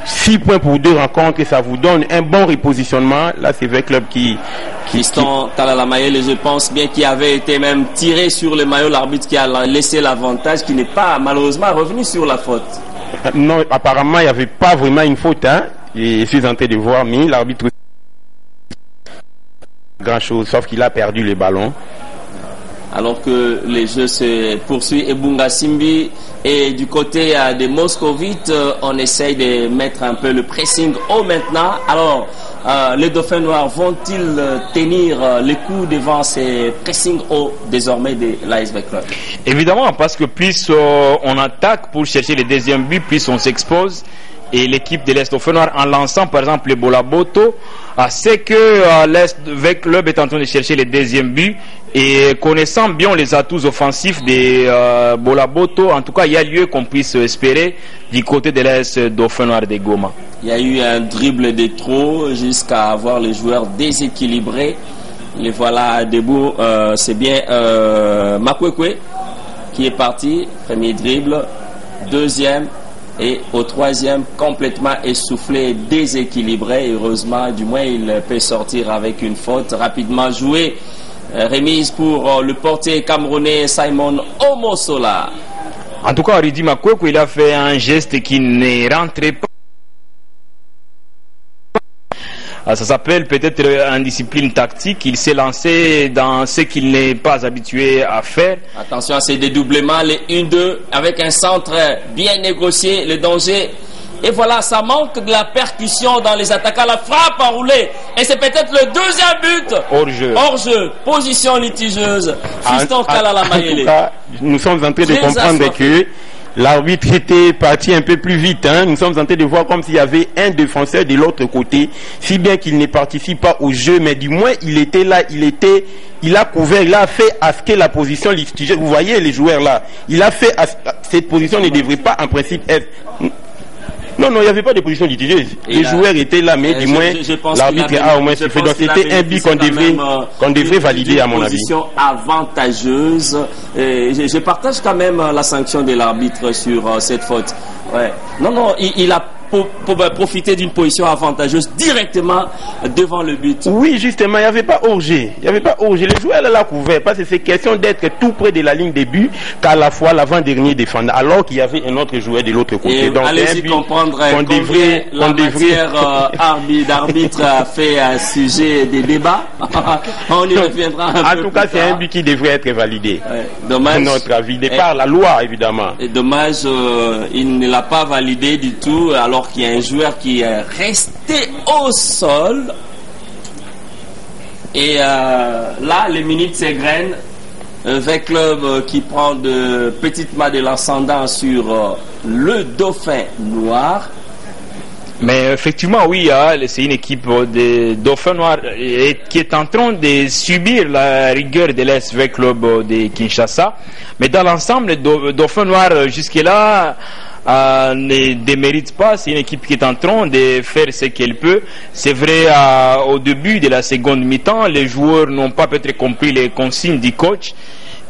6 points pour 2 rencontres et ça vous donne un bon repositionnement. Là, c'est vrai club Fiston Talala Mayele, je pense bien qu'il avait été même tiré sur le maillot, l'arbitre qui a laissé l'avantage, qui n'est pas malheureusement revenu sur la faute. Non, apparemment, il n'y avait pas vraiment une faute. Hein. Je suis en train de voir, mais l'arbitre grand chose, sauf qu'il a perdu le ballon. Alors que les jeux se poursuivent et Bunga Simbi et du côté de Moscovite, on essaye de mettre un peu le pressing haut maintenant. Alors, les Dauphins Noirs vont-ils tenir les coups devant ces pressing haut désormais de l'ASV Club? Évidemment, parce que plus on attaque pour chercher les deuxièmes buts, plus on s'expose. Et l'équipe de l'Est Dauphins Noirs, en lançant par exemple le Bolaboto, sait que l'Est Club est en train de chercher les deuxièmes buts. Et connaissant bien les atouts offensifs de Bolaboto, en tout cas, il y a lieu qu'on puisse espérer du côté de l'Est Dauphins Noirs de Goma. Il y a eu un dribble de trop jusqu'à avoir les joueurs déséquilibrés. Les voilà debout. C'est bien Makwekwe qui est parti. Premier dribble. Deuxième. Et au troisième, complètement essoufflé, déséquilibré. Heureusement, du moins, il peut sortir avec une faute. Rapidement joué. Remise pour le portier camerounais Simon Omosola. En tout cas, Ridi Makwekwe, il a fait un geste qui ne rentrait pas. Ça s'appelle peut-être une discipline tactique. Il s'est lancé dans ce qu'il n'est pas habitué à faire. Attention à ces dédoublements, les 1-2 avec un centre bien négocié, le danger. Et voilà, ça manque de la percussion dans les attaquants. La frappe enroulée. Et c'est peut-être le deuxième but. Hors-jeu. Hors-jeu. Position litigeuse. Fiston Kalala Mayele. En tout cas, nous sommes en train de comprendre que l'arbitre était parti un peu plus vite. Hein. Nous sommes en train de voir comme s'il y avait un défenseur de l'autre côté. Si bien qu'il ne participe pas au jeu, mais du moins il était là, il a couvert, il a fait à ce que la position litigeuse. Vous voyez les joueurs là. Il a fait cette position ne devrait pas en principe être. Non, il n'y avait pas de position litigieuse. Les joueurs étaient là, mais du moins, l'arbitre a au moins fait. Donc c'était un but qu'on devrait valider, à mon avis. Position avantageuse. Je partage quand même la sanction de l'arbitre sur cette faute. Ouais. Non, il a profiter d'une position avantageuse directement devant le but. Oui, justement, il n'y avait pas hors-jeu. Les joueurs là couvert parce que c'est question d'être tout près de la ligne de but qu'à la fois l'avant-dernier défendant, alors qu'il y avait un autre joueur de l'autre côté. Donc, allez-y comprendre la matière d'arbitre a fait un sujet de débat. On y reviendra un peu. En tout cas, c'est un but qui devrait être validé. Ouais. Dommage. À notre avis, par la loi, évidemment. Et dommage, il ne l'a pas validé du tout, alors qu'il y a un joueur qui est resté au sol. Et là, les minutes s'égrènent avec club qui prend de petites mains de l'ascendant sur le Dauphin Noir. Mais effectivement, oui, c'est une équipe de Dauphins Noirs qui est en train de subir la rigueur de l'SV Club de Kinshasa. Mais dans l'ensemble, le Dauphins Noirs jusque-là ne démérite pas. C'est une équipe qui est en train de faire ce qu'elle peut. C'est vrai, au début de la seconde mi-temps, les joueurs n'ont pas peut-être compris les consignes du coach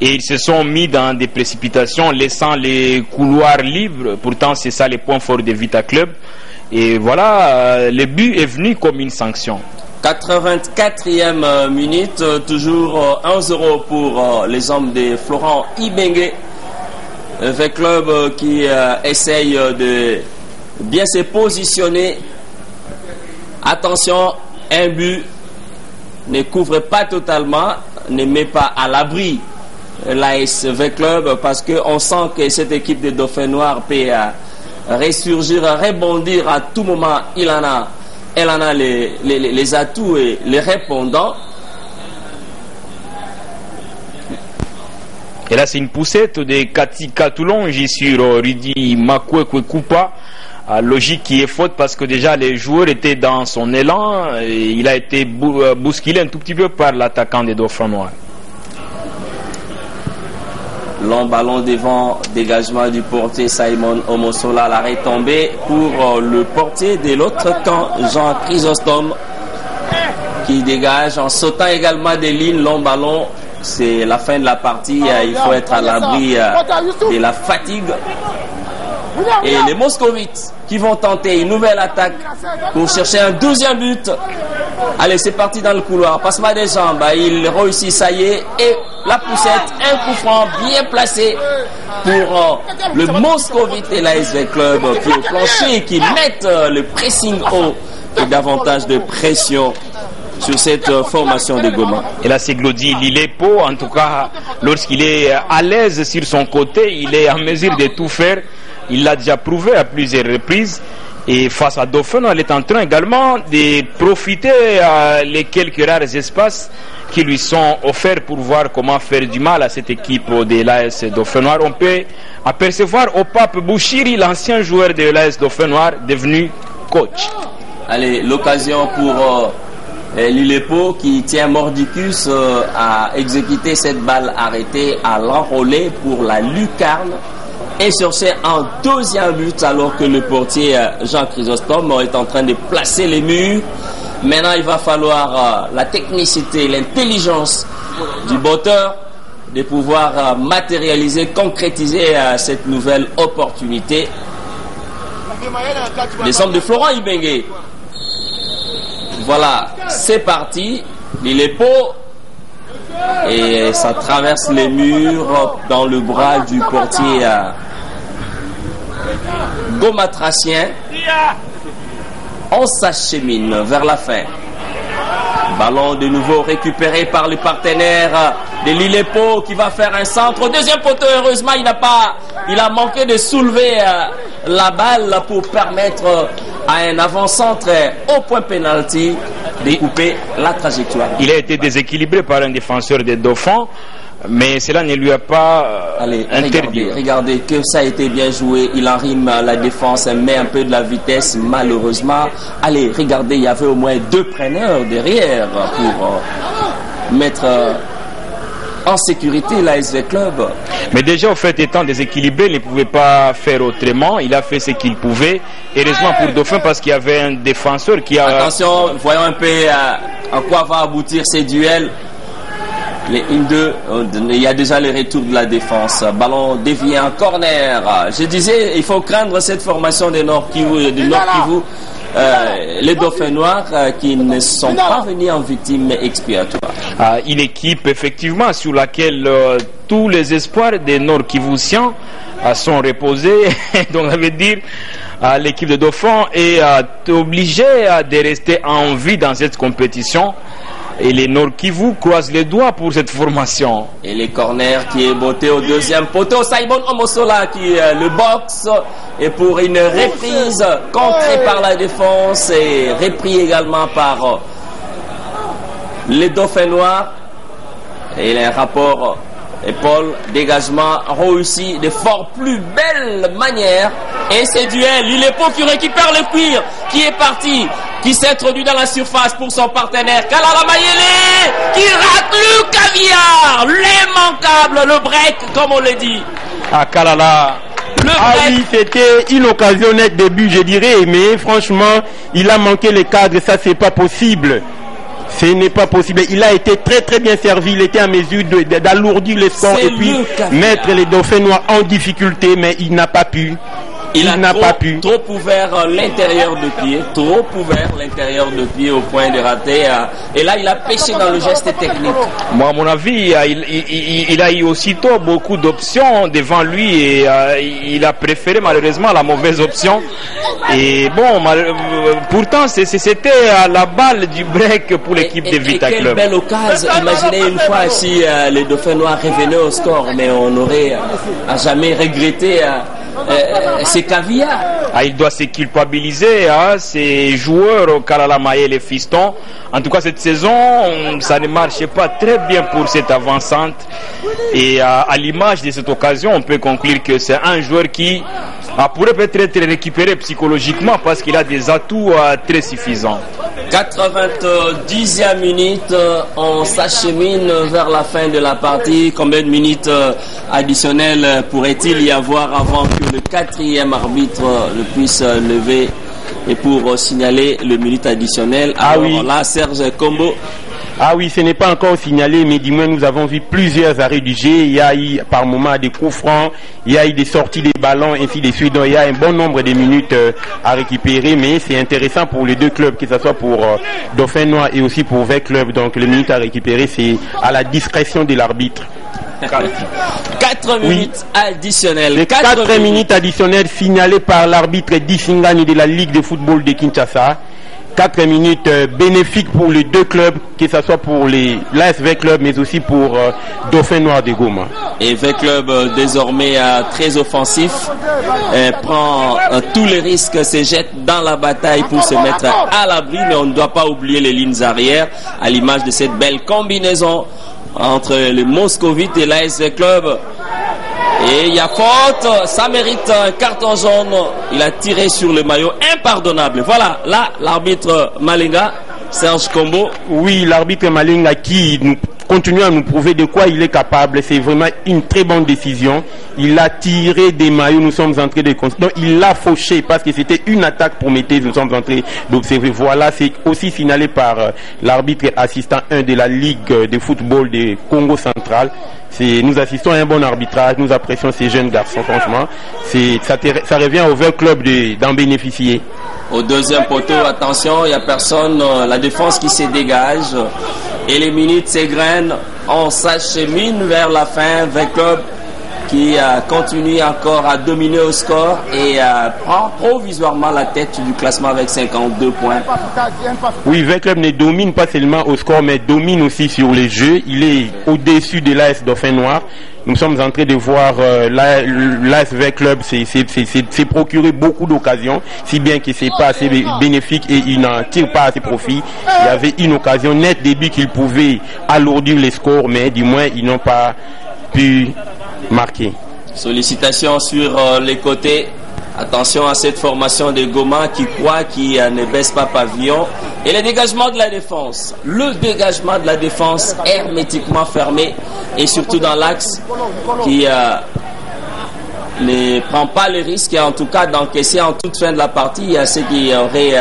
et ils se sont mis dans des précipitations, laissant les couloirs libres. Pourtant, c'est ça les points forts de Vita Club. Et voilà, le but est venu comme une sanction. 84e minute, toujours 1-0 pour les hommes de Florent Ibengue. Un club qui essaye de bien se positionner. Attention, un but ne couvre pas totalement, ne met pas à l'abri l'ASV Club, parce qu'on sent que cette équipe de Dauphins Noirs peut ressurgir, rebondir à tout moment. Elle en a les atouts et les répondants. Et là, c'est une poussette de Kati Katoulongi sur Ridi Makwekwe. Logique qui est faute parce que déjà les joueurs étaient dans son élan et il a été bousculé un tout petit peu par l'attaquant des Dauphins Noirs. Long ballon devant, dégagement du portier Simon Omosola, l'arrêt tombé pour le portier de l'autre camp, Jean Chrysostome, qui dégage en sautant également des lignes. Long ballon, c'est la fin de la partie, il faut être à l'abri de la fatigue. Et les Moscovites qui vont tenter une nouvelle attaque pour chercher un deuxième but. Allez, c'est parti dans le couloir. Passement des jambes. Il réussit, ça y est. Et la poussette, un coup franc bien placé pour le Moscovite et l'ASV Club qui est au plancher et qui mettent le pressing haut et davantage de pression sur cette formation de Goma. Et là, c'est Glody Lilepo. En tout cas, lorsqu'il est à l'aise sur son côté, il est en mesure de tout faire. Il l'a déjà prouvé à plusieurs reprises. Et face à Dauphin, elle est en train également de profiter les quelques rares espaces qui lui sont offerts pour voir comment faire du mal à cette équipe de l'AS Dauphin Noir. On peut apercevoir Opape Bouchiri, l'ancien joueur de l'AS Dauphin Noir, devenu coach. Allez, l'occasion pour Lilepo qui tient mordicus à exécuter cette balle arrêtée, à l'enrôler pour la lucarne. Et chercher un deuxième but alors que le portier Jean Chrysostome est en train de placer les murs. Maintenant, il va falloir la technicité, l'intelligence du botteur de pouvoir matérialiser, concrétiser cette nouvelle opportunité. Les hommes de Florent Ibengue. Voilà, c'est parti. Il est beau. Et ça traverse les murs dans le bras du portier gomatracien. On s'achemine vers la fin. Ballon de nouveau récupéré par le partenaire de Lilepo qui va faire un centre. Deuxième poteau, heureusement il a manqué de soulever la balle pour permettre à un avant-centre au point penalty de couper la trajectoire. Il a été déséquilibré par un défenseur des Dauphins, mais cela ne lui a pas interdit. Regardez que ça a été bien joué. Il enrime la défense, met un peu de la vitesse, malheureusement. Allez, regardez, il y avait au moins deux preneurs derrière pour mettre en sécurité l'ASV Club. Mais déjà, au fait, étant déséquilibré, il ne pouvait pas faire autrement. Il a fait ce qu'il pouvait. Heureusement pour Dauphin, parce qu'il y avait un défenseur qui a... Attention, voyons un peu à quoi va aboutir ces duels. Les 1-2, il y a déjà le retour de la défense. Ballon dévié en corner. Je disais, il faut craindre cette formation du Nord Kivu, les Dauphins Noirs qui ne sont pas venus en victime expiatoire. Une équipe effectivement sur laquelle tous les espoirs des Nord Kivusiens sont reposés. Donc ça veut dire l'équipe de Dauphin est obligée de rester en vie dans cette compétition. Et les Nord Kivu croisent les doigts pour cette formation. Et les corners qui est botté au deuxième poteau. Simon Omosola qui le boxe. Et pour une reprise contrée par la défense et repris également par les Dauphins Noirs. Et les rapports épaule, dégagement réussi de fort plus belle manière. Et c'est duel. Lilepo qui récupère le cuir, qui est parti, qui s'est introduit dans la surface pour son partenaire. Kalala Mayele qui rate le caviar, l'immanquable, le break comme on le dit. Kalala. Oui, c'était une occasion nette début, je dirais, mais franchement, il a manqué le cadre, ça c'est pas possible. Ce n'est pas possible. Il a été très très bien servi. Il était en mesure d'alourdir le score et puis mettre les Dauphins Noirs en difficulté, mais il n'a pas pu. Il n'a pas pu. Trop ouvert l'intérieur de pied, trop ouvert l'intérieur de pied au point de rater. Et là, il a pêché dans le geste technique. Moi, à mon avis, il a eu aussitôt beaucoup d'options devant lui et il a préféré malheureusement la mauvaise option. Et bon, pourtant, c'était la balle du break pour l'équipe de Vita Club. Quelle belle occasion. Imaginez une fois si les Dauphins Noirs revenaient au score, mais on n'aurait à jamais regretté c'est caviar. Il doit se culpabiliser, ces joueurs, Kalala Maye, les fistons. En tout cas, cette saison, ça ne marchait pas très bien pour cette avant-centre. Et à l'image de cette occasion, on peut conclure que c'est un joueur qui pourrait peut-être être récupéré psychologiquement parce qu'il a des atouts très suffisants. 90e minute, on s'achemine vers la fin de la partie. Combien de minutes additionnelles pourrait-il y avoir avant que le 4e arbitre le puisse lever et pour signaler le minute additionnel? Alors oui. Là, Serge Kombo. Ah oui, ce n'est pas encore signalé, mais du moins nous avons vu plusieurs arrêts du jeu. Il y a eu par moment des coups francs, il y a eu des sorties des ballons, ainsi de suite. Donc il y a un bon nombre de minutes à récupérer, mais c'est intéressant pour les deux clubs, que ce soit pour Dauphin Noir et aussi pour Vec Club. Donc les minutes à récupérer, c'est à la discrétion de l'arbitre. 4 minutes additionnelles. Les 4 minutes additionnelles signalées par l'arbitre Dissingani de la Ligue de football de Kinshasa. 4 minutes bénéfiques pour les deux clubs, que ce soit pour l'AS Vec Club, mais aussi pour Dauphin Noir de Goma. Et Vec Club, désormais très offensif, prend tous les risques, se jette dans la bataille pour se mettre à l'abri, mais on ne doit pas oublier les lignes arrière, à l'image de cette belle combinaison entre le Moscovite et l'AS Vec Club. Et il y a faute, ça mérite un carton jaune. Il a tiré sur le maillot, impardonnable. Voilà, là, l'arbitre Malinga, Serge Kombo. Oui, l'arbitre Malinga qui continue à nous prouver de quoi il est capable. C'est vraiment une très bonne décision. Il a tiré des maillots, nous sommes en train de constater. Donc il l'a fauché parce que c'était une attaque prometteuse, nous sommes en train d'observer. Voilà, c'est aussi signalé par l'arbitre assistant 1 de la Ligue de football de Congo central. Nous assistons à un bon arbitrage, nous apprécions ces jeunes garçons, franchement. Ça revient au Vec Club d'en bénéficier. Au deuxième poteau, attention, il n'y a personne, la défense qui se dégage et les minutes s'égrènent. On s'achemine vers la fin. Vec Club qui continue encore à dominer au score et prend provisoirement la tête du classement avec 52 points. Oui, Vec Club ne domine pas seulement au score, mais domine aussi sur les jeux. Il est au-dessus de l'AS Dauphin Noir. Nous sommes en train de voir l'AS Vec Club s'est procuré beaucoup d'occasions, si bien que c'est pas assez bénéfique et il n'en tire pas assez profit. Il y avait une occasion nette début qu'ils pouvaient alourdir les scores, mais du moins ils n'ont pas pu marquer. Sollicitations sur les côtés. Attention à cette formation de Goma qui croit qu'il ne baisse pas pavillon. Et le dégagement de la défense. Le dégagement de la défense hermétiquement fermé et surtout dans l'axe qui ne prend pas le risque et en tout cas d'encaisser en toute fin de la partie. Il y a ceux qui auraient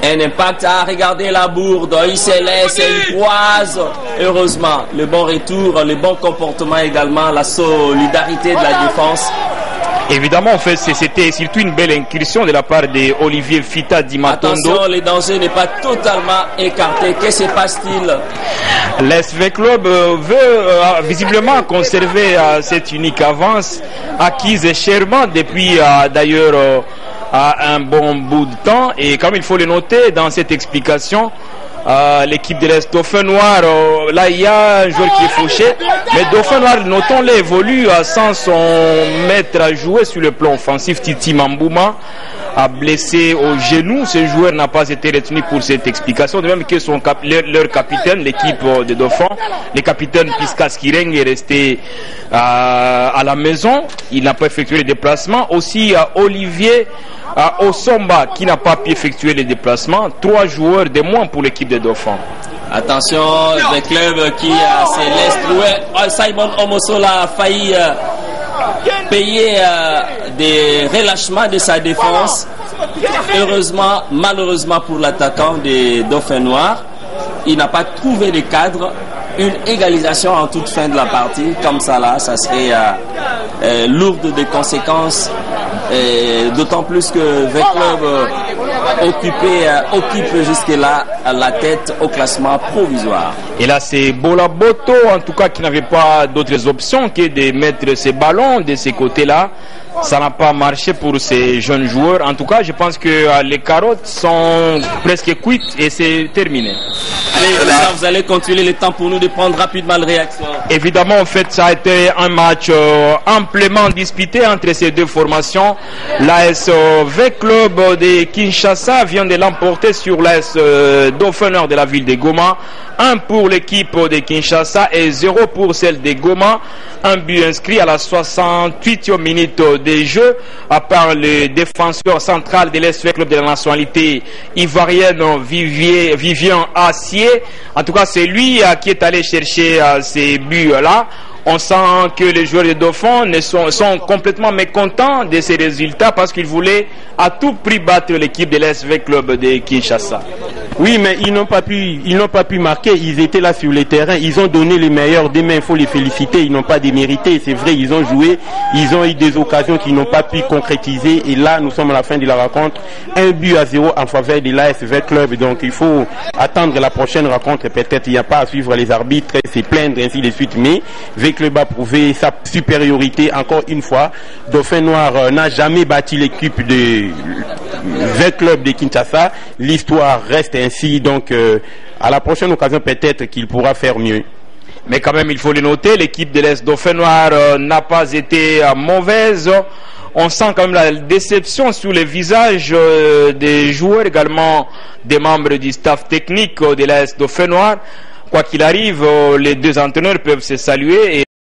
un impact. À regarder la bourde, il se laisse, il croise. Heureusement, le bon retour, le bon comportement également, la solidarité de la défense. Évidemment, en fait, c'était surtout une belle incursion de la part d'Olivier Fita Di Matondo. Attention, le danger n'est pas totalement écarté. Que se passe-t-il? L'AS Vec Club veut visiblement conserver cette unique avance acquise chèrement depuis d'ailleurs à un bon bout de temps. Et comme il faut le noter dans cette explication, l'équipe de l'Est Dauphin Noir, là il y a un joueur qui est fauché, mais Dauphin Noir, notons-le, évolue sans son maître à jouer sur le plan offensif. Titi Mambouma a blessé au genou. Ce joueur n'a pas été retenu pour cette explication, de même que leur capitaine, l'équipe de Dauphin, le capitaine Piskas Kireng est resté à la maison. Il n'a pas effectué les déplacements. Aussi Olivier Osomba qui n'a pas pu effectuer les déplacements. 3 joueurs de moins pour l'équipe de Dauphin. Attention, le club qui se laisse trouver. Simon Omosola a failli payer des relâchements de sa défense. Heureusement, malheureusement pour l'attaquant des Dauphins Noirs, il n'a pas trouvé de cadre. Une égalisation en toute fin de la partie, comme ça là, ça serait lourde de conséquences. D'autant plus que Vec Club occupe jusque-là la tête au classement provisoire. Et là, c'est Bolaboto, en tout cas, qui n'avait pas d'autres options que de mettre ses ballons de ces côtés-là. Ça n'a pas marché pour ces jeunes joueurs. En tout cas, je pense que les carottes sont presque cuites et c'est terminé. Allez, là, vous allez continuer le temps pour nous de prendre rapidement la réaction. Évidemment, en fait, ça a été un match amplement disputé entre ces deux formations. L'AS Vec Club de Kinshasa vient de l'emporter sur l'AS Dauphin Nord de la ville de Goma. 1 pour l'équipe de Kinshasa et 0 pour celle de Goma. Un but inscrit à la 68e minute de jeu par le défenseur central de l'SV Club de la nationalité ivoirienne Vivien Assier. En tout cas, c'est lui qui est allé chercher ces buts-là. On sent que les joueurs de Dauphin sont complètement mécontents de ces résultats parce qu'ils voulaient à tout prix battre l'équipe de l'SV Club de Kinshasa. Oui, mais ils n'ont pas pu marquer. Ils étaient là sur le terrain. Ils ont donné les meilleurs. Demain, il faut les féliciter. Ils n'ont pas démérité. C'est vrai, ils ont joué. Ils ont eu des occasions qu'ils n'ont pas pu concrétiser. Et là, nous sommes à la fin de la rencontre. 1-0 en faveur de l'ASV Club. Donc, il faut attendre la prochaine rencontre. Peut-être il n'y a pas à suivre les arbitres, se plaindre, ainsi de suite. Mais V Club a prouvé sa supériorité encore une fois. Dauphin Noir n'a jamais battu l'équipe de V Club de Kinshasa. L'histoire reste ainsi, donc à la prochaine occasion peut-être qu'il pourra faire mieux. Mais quand même il faut le noter, l'équipe de l'Est Dauphin Noir n'a pas été mauvaise. On sent quand même la déception sur les visages des joueurs, également des membres du staff technique de l'Est Dauphin Noir. Quoi qu'il arrive, les deux entraîneurs peuvent se saluer.